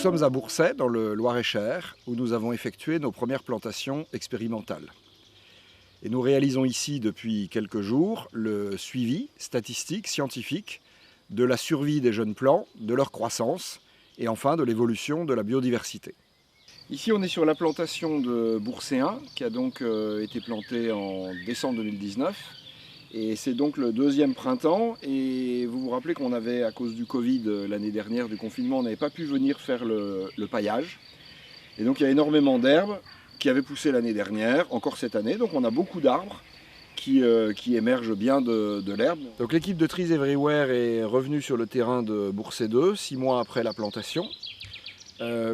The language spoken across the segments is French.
sommes à Boursay, dans le Loir-et-Cher, où nous avons effectué nos premières plantations expérimentales. Et nous réalisons ici depuis quelques jours le suivi statistique, scientifique, de la survie des jeunes plants, de leur croissance et enfin de l'évolution de la biodiversité. Ici on est sur la plantation de Boursay 1 qui a donc été plantée en décembre 2019. Et c'est donc le deuxième printemps, et vous vous rappelez qu'on avait, à cause du Covid l'année dernière, du confinement, on n'avait pas pu venir faire le paillage. Et donc il y a énormément d'herbes qui avaient poussé l'année dernière, encore cette année, donc on a beaucoup d'arbres qui émergent bien de l'herbe. Donc l'équipe de Trees Everywhere est revenue sur le terrain de Boursay 2, 6 mois après la plantation,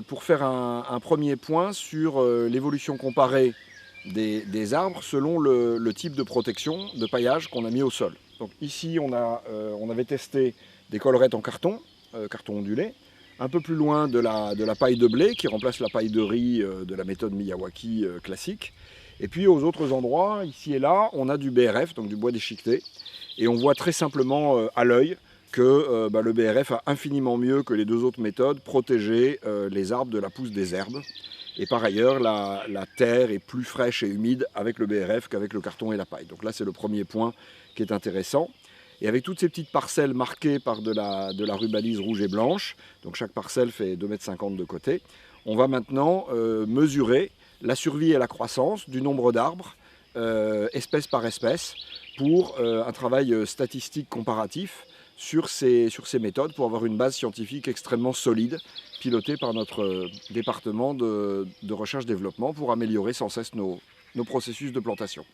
pour faire un premier point sur l'évolution comparée des arbres selon le type de protection, de paillage qu'on a mis au sol. Donc ici on avait testé des collerettes en carton, carton ondulé, un peu plus loin de la paille de blé qui remplace la paille de riz de la méthode Miyawaki classique. Et puis aux autres endroits, ici et là, on a du BRF, donc du bois déchiqueté, et on voit très simplement à l'œil que le BRF a infiniment mieux que les deux autres méthodes protégé les arbres de la pousse des herbes. Et par ailleurs, la terre est plus fraîche et humide avec le BRF qu'avec le carton et la paille. Donc là, c'est le premier point qui est intéressant. Et avec toutes ces petites parcelles marquées par de la rubalise rouge et blanche, donc chaque parcelle fait 2,50 m de côté, on va maintenant mesurer la survie et la croissance du nombre d'arbres, espèce par espèce, pour un travail statistique comparatif sur ces méthodes pour avoir une base scientifique extrêmement solide, pilotée par notre département de recherche-développement pour améliorer sans cesse nos processus de plantation.